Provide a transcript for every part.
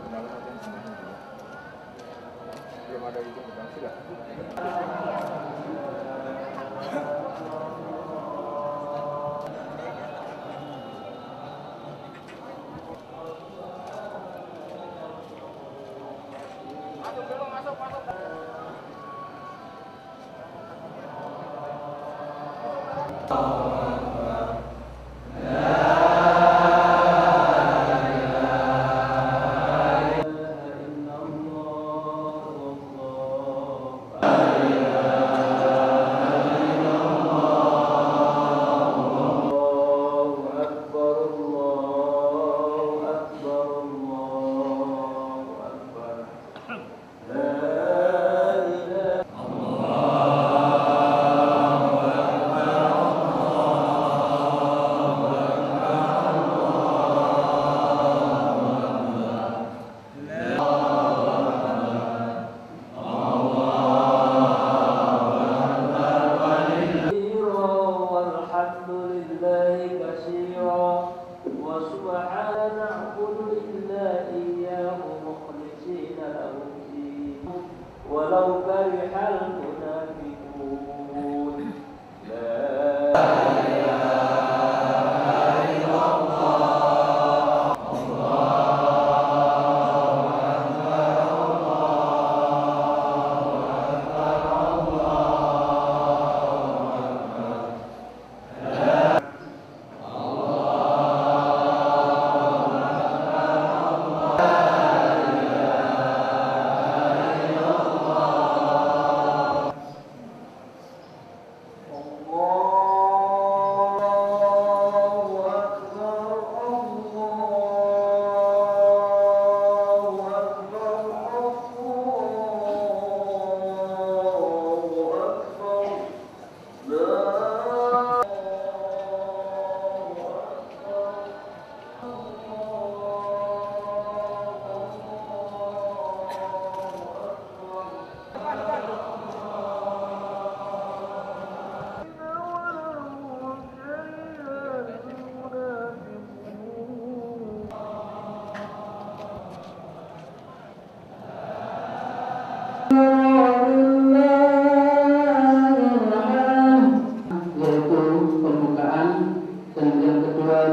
Belum ada izin pegang sudah. ولو كره المنافقون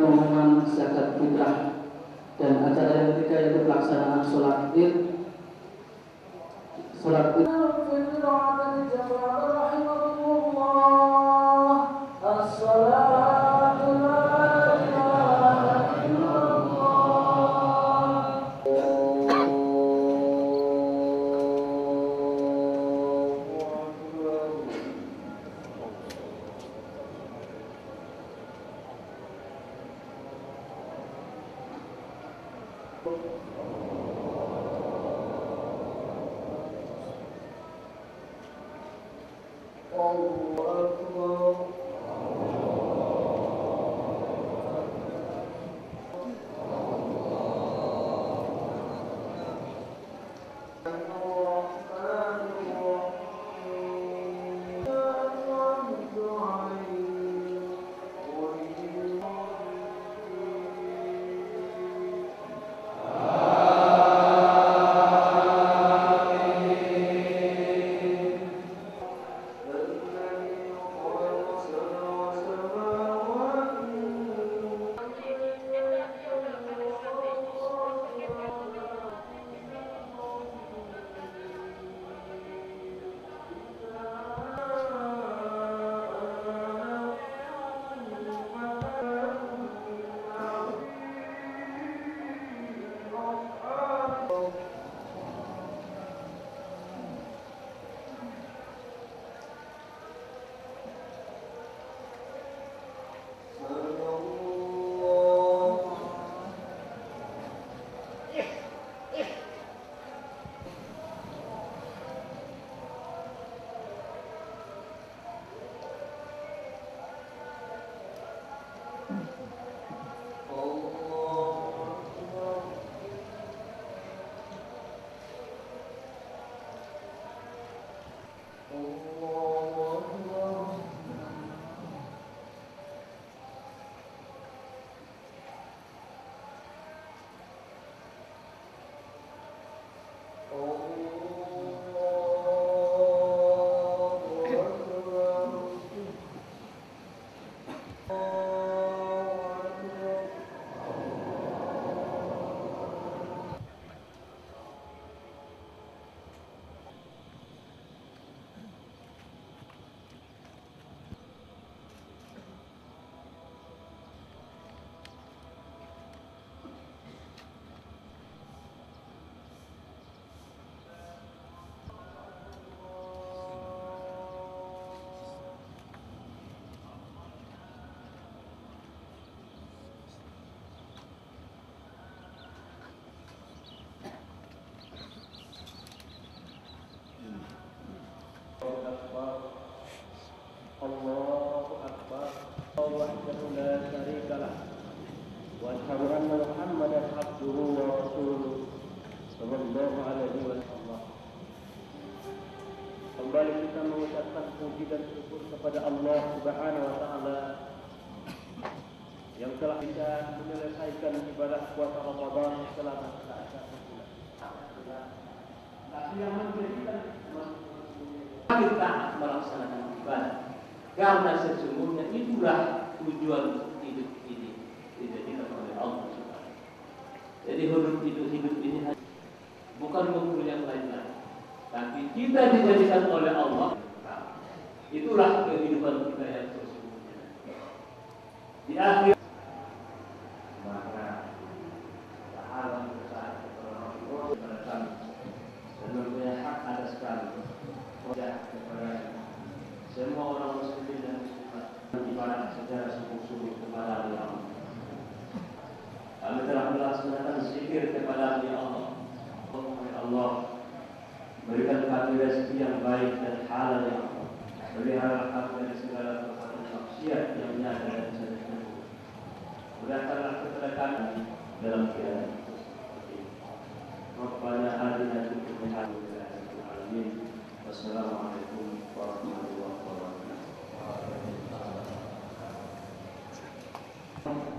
pengumuman zakat fitrah, dan acara yang ketiga yaitu pelaksanaan sholat id. Kembali kita mengucapkan puji dan syukur kepada Allah Subhanahu wa taala yang telah kita menyelesaikan ibadah puasa Ramadan selama 1 bulan. Yang menjadikan kita melaksanakan ibadah karena sesungguhnya itulah tujuan hidup ini dijadikan oleh Allah Subhanahu. Jadi hidup ini bukan mengukur yang lain-lain, tapi kita dijadikan oleh Allah. Itulah kehidupan kita yang sesungguhnya. Di akhir maka pahala besar orang dan mempunyai hak atas kami kepada semua orang muslimin dan muslimat ibadah secara sungguh-sungguh kepada Allah. Kami telah melaksanakan zikir kepada Allah. Allah berikan kami rezeki yang baik dan halal ya Allah. Pelihara kami dari segala perbuatan maksiat yang nyata dan sederhana. Mudahkanlah keterdekaan dalam keadaan seperti ini. Rabbana atina fid dunya hasanah. Wassalamualaikum warahmatullahi wabarakatuh.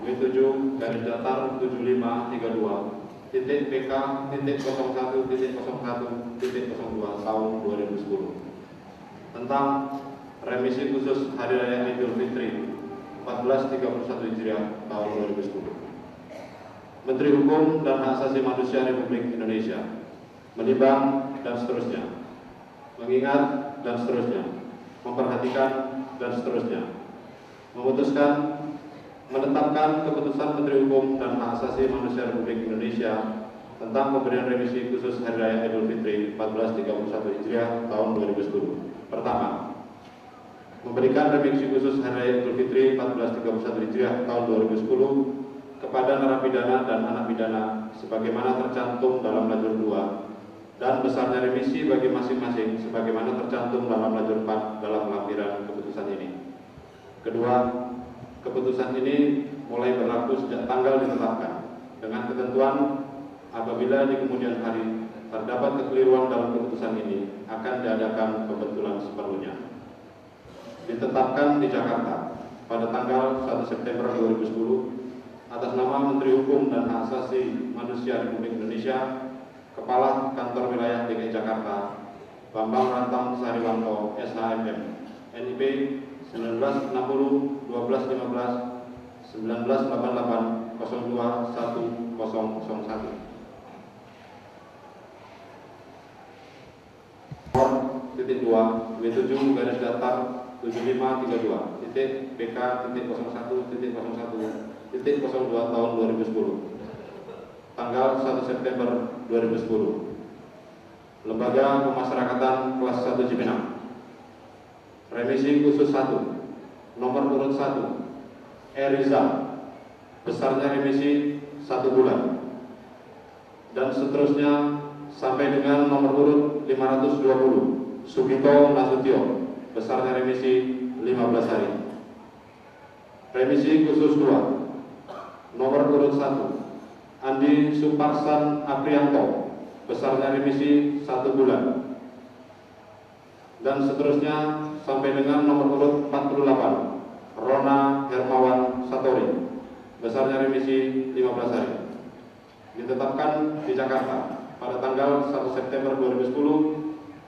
W7-32.PK.01.01.02 tahun 2010 tentang remisi khusus Hari Raya Idul Fitri 1431 Hijriah tahun 2010. Menteri Hukum dan Hak Asasi Manusia Republik Indonesia menimbang dan seterusnya, mengingat dan seterusnya, memperhatikan dan seterusnya, memutuskan menetapkan keputusan Menteri Hukum dan Hak Asasi Manusia Republik Indonesia tentang pemberian remisi khusus Hari Raya Idul Fitri 1431 Hijriah tahun 2010. Pertama, memberikan remisi khusus Hari Raya Idul Fitri 1431 Hijriah tahun 2010 kepada narapidana dan anak pidana sebagaimana tercantum dalam lajur 2 dan besarnya remisi bagi masing-masing sebagaimana tercantum dalam lajur 4 dalam lampiran keputusan ini. Kedua, keputusan ini mulai berlaku sejak tanggal ditetapkan dengan ketentuan apabila di kemudian hari terdapat kekeliruan dalam keputusan ini akan diadakan pembetulan seperlunya. Ditetapkan di Jakarta pada tanggal 1 September 2010 atas nama Menteri Hukum dan Hak Asasi Manusia Republik Indonesia, Kepala Kantor Wilayah DKI Jakarta, Bambang Rantang Sariwanto, SHMM, NIP 1960 12 15 1988 02 1001. Titik 2 W7 garis datar 7532 titik PK titik 01 titik 01 titik 02 tahun 2010 tanggal 1 September 2010. Lembaga Pemasyarakatan kelas 1 Cipinang. Remisi khusus 1 nomor urut 1 Rizal, besarnya remisi 1 bulan dan seterusnya sampai dengan nomor urut 520 Sugito Nasution, besarnya remisi 15 hari. Remisi khusus 2 nomor urut 1 Andi Suparsan Aprianto, besarnya remisi 1 bulan dan seterusnya sampai dengan nomor urut 48 Rona Hermawan Satori, besarnya remisi 15 hari. Ditetapkan di Jakarta pada tanggal 1 September 2010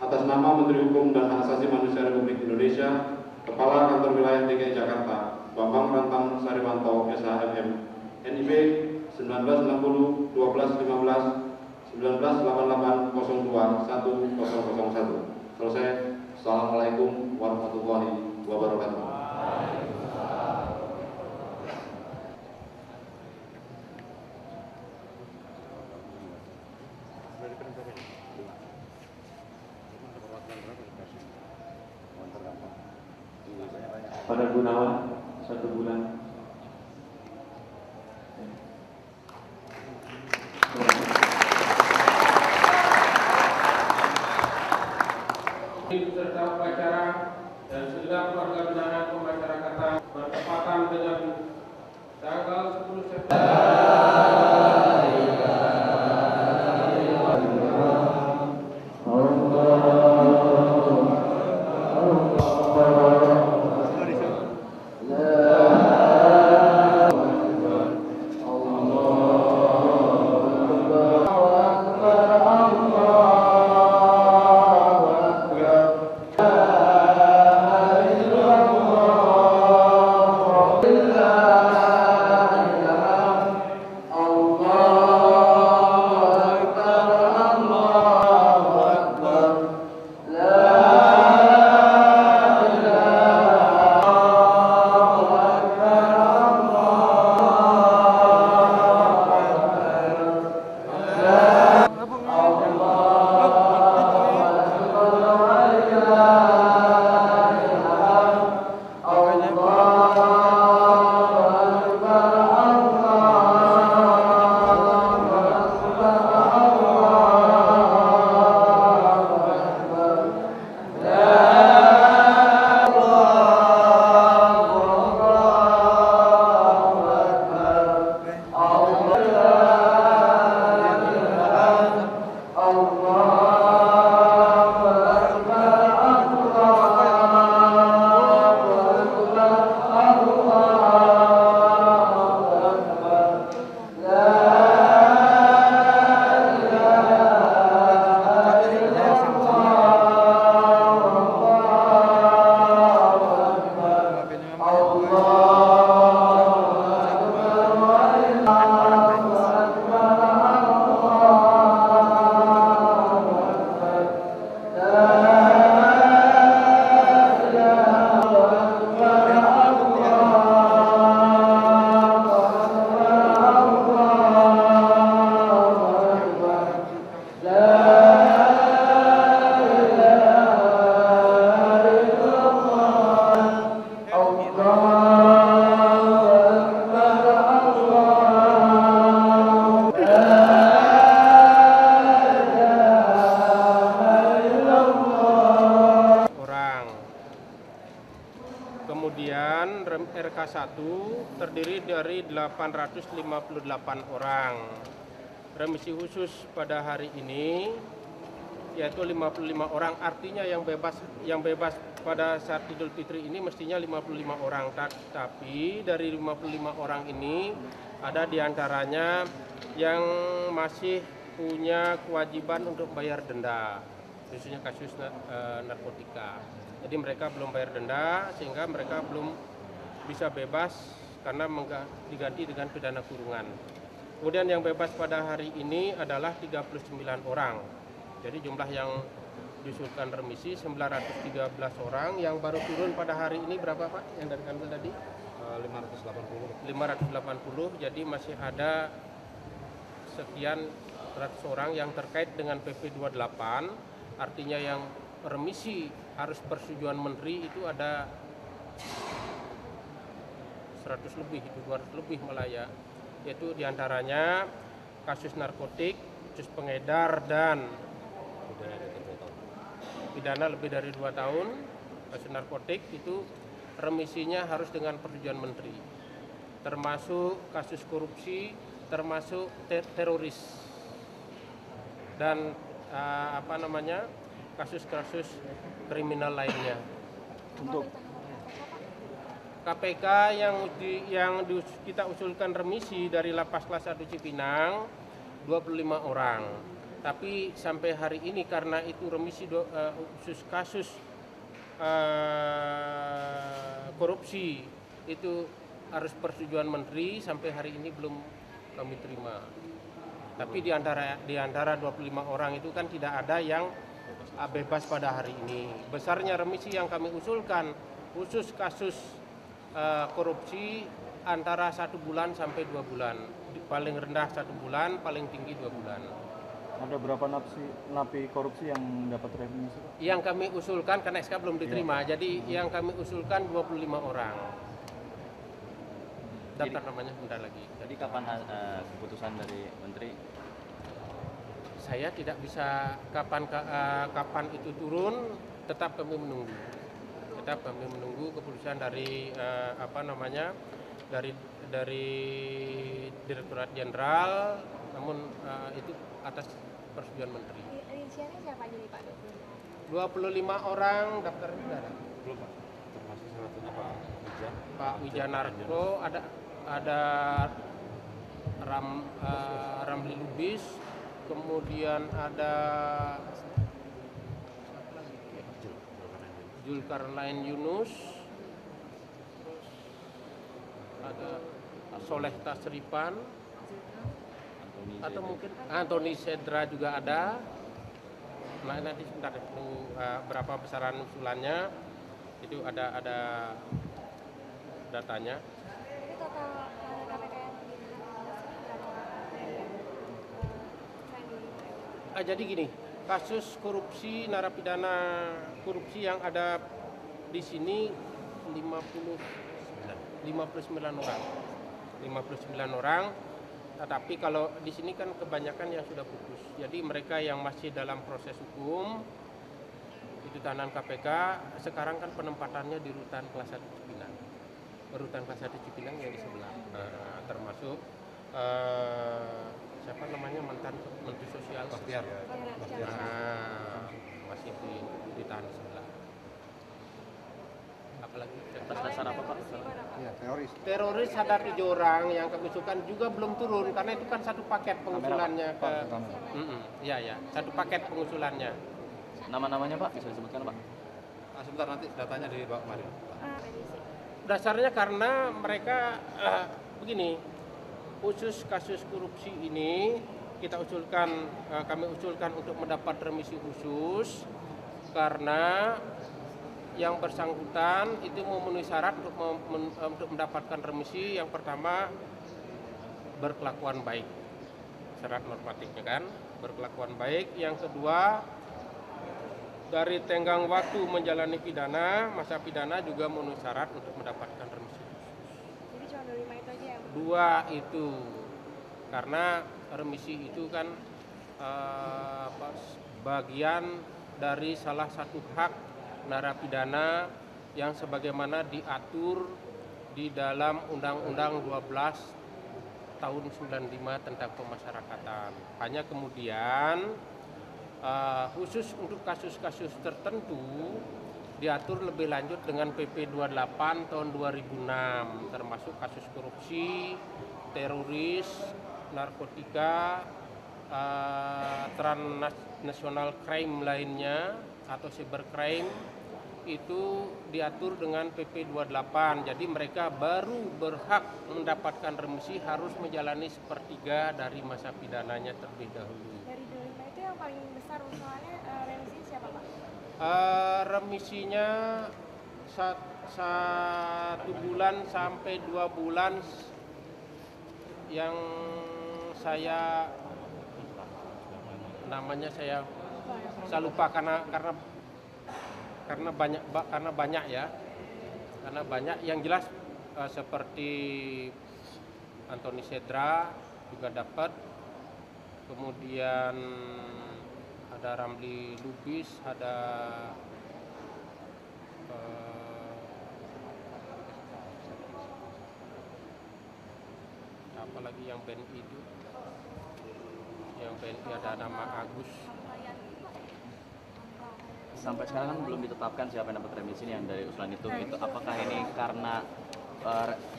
atas nama Menteri Hukum dan Hak Asasi Manusia Republik Indonesia, Kepala Kantor Wilayah DKI Jakarta, Bambang Rantang Sariwanto, SHMM, NIP 1960 12 15 1988 02 1001. Selesai. Assalamualaikum warahmatullahi wabarakatuh. Pada Gunawan 1 bulan. Serta upacara dan segenap keluarga binaan pemasyarakatan bertepatan dengan tanggal 10 September. Kemudian RK1 terdiri dari 858 orang. Remisi khusus pada hari ini yaitu 55 orang, artinya yang bebas pada saat Idul Fitri ini mestinya 55 orang, tapi dari 55 orang ini ada diantaranya yang masih punya kewajiban untuk bayar denda, khususnya kasus narkotika. Jadi mereka belum bayar denda sehingga mereka belum bisa bebas karena diganti dengan pidana kurungan. Kemudian yang bebas pada hari ini adalah 39 orang. Jadi jumlah yang diusulkan remisi 913 orang. Yang baru turun pada hari ini berapa Pak? Yang dari kantor tadi? 580. Jadi masih ada sekian ratus orang yang terkait dengan PP 28. Artinya yang remisi harus persetujuan menteri itu ada 100 lebih, itu 200 lebih malah ya. Yaitu diantaranya kasus narkotik, kasus pengedar dan pidana lebih dari 2 tahun, kasus narkotik itu remisinya harus dengan persetujuan menteri. Termasuk kasus korupsi, termasuk teroris. Dan kasus-kasus kriminal lainnya. Untuk KPK yang kita usulkan remisi dari Lapas Kelas 1 Cipinang 25 orang. Tapi sampai hari ini karena itu remisi khusus kasus korupsi itu harus persetujuan menteri, sampai hari ini belum kami terima. Tapi di antara 25 orang itu kan tidak ada yang bebas pada hari ini. Besarnya remisi yang kami usulkan khusus kasus korupsi antara 1 bulan sampai 2 bulan. Paling rendah 1 bulan, paling tinggi 2 bulan. ada berapa napi korupsi yang dapat remisi? Yang kami usulkan karena SK belum diterima, jadi yang kami usulkan 25 orang. Daftar namanya bentar lagi. Jadi kapan keputusan dari menteri? Saya tidak bisa kapan itu turun, tetap kami menunggu. Tetap kami menunggu keputusan dari dari Direktorat Jenderal, namun itu atas persetujuan menteri. Rinciannya siapa aja nih Pak? 25 orang daftar saudara. Belum Pak, termasuk salah satunya Pak Wijanarko, ada Ramli Lubis, kemudian ada Zulkarnain Yunus, ada Soleh Tasripan, atau mungkin Antoni Sedra juga ada. Nah nanti sebentar berapa besaran usulannya itu ada datanya. Jadi total KPK yang berapa? Jadi gini, kasus korupsi narapidana korupsi yang ada di sini 59 orang. 59 orang. Tetapi kalau di sini kan kebanyakan yang sudah putus. Jadi mereka yang masih dalam proses hukum itu tahanan KPK, sekarang kan penempatannya di rutan kelas 1 Cipinang. Rutan kelas 1 Cipinang yang di sebelah. Termasuk siapa namanya mantan Menteri Sosial Bahtiar. Masih ditahan di sebelah. Apalagi Atas dasar apa Pak? Ya, teroris. Teroris ada 7 orang yang kami usulkan juga belum turun karena itu kan satu paket pengusulannya ke. Iya, satu paket pengusulannya. Nama-namanya Pak bisa disebutkan Pak? sebentar nanti datanya di Pak Mario. Dasarnya karena mereka begini, khusus kasus korupsi ini kami usulkan untuk mendapat remisi khusus karena yang bersangkutan itu memenuhi syarat untuk mendapatkan remisi. Yang pertama, berkelakuan baik, syarat normatifnya kan, berkelakuan baik. Yang kedua, dari tenggang waktu menjalani pidana, masa pidana juga memenuhi syarat untuk mendapatkan remisi. Jadi cuma 25 itu aja ya? 2 itu, karena remisi itu kan bagian dari salah satu hak narapidana yang sebagaimana diatur di dalam Undang-Undang 12 tahun 95 tentang pemasyarakatan. Hanya kemudian khusus untuk kasus-kasus tertentu diatur lebih lanjut dengan PP 28 tahun 2006, termasuk kasus korupsi, teroris, narkotika, transnational crime lainnya atau cybercrime, itu diatur dengan PP 28. Jadi mereka baru berhak mendapatkan remisi harus menjalani sepertiga dari masa pidananya terlebih dahulu. Dari 25 itu yang paling besar usulannya remisi siapa Pak? Remisinya 1 bulan sampai 2 bulan yang saya namanya saya lupa karena banyak yang jelas seperti Antoni Sedra juga dapat, kemudian ada Ramli Lubis, ada apalagi yang BNI itu, yang BNI ada nama Agus. Sampai sekarang kan belum ditetapkan siapa yang dapat remisi yang dari usulan itu. Itu apakah ini karena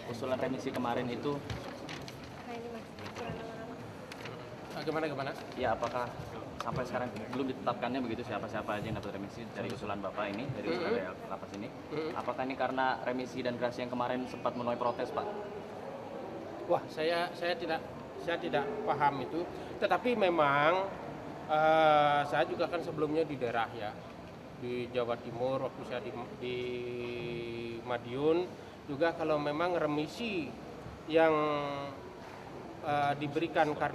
usulan remisi kemarin itu? Nah ini Mas, usulan nama-nama. Gimana? Ya, apakah sampai sekarang belum ditetapkannya begitu siapa-siapa aja yang dapat remisi dari usulan Bapak ini, dari usulan dari lapas ini? Apakah ini karena remisi dan gerasi yang kemarin sempat menuai protes, Pak? Wah, saya tidak paham itu. Tetapi memang saya juga kan sebelumnya di daerah ya, di Jawa Timur waktu saya di Madiun juga, kalau memang remisi yang diberikan karena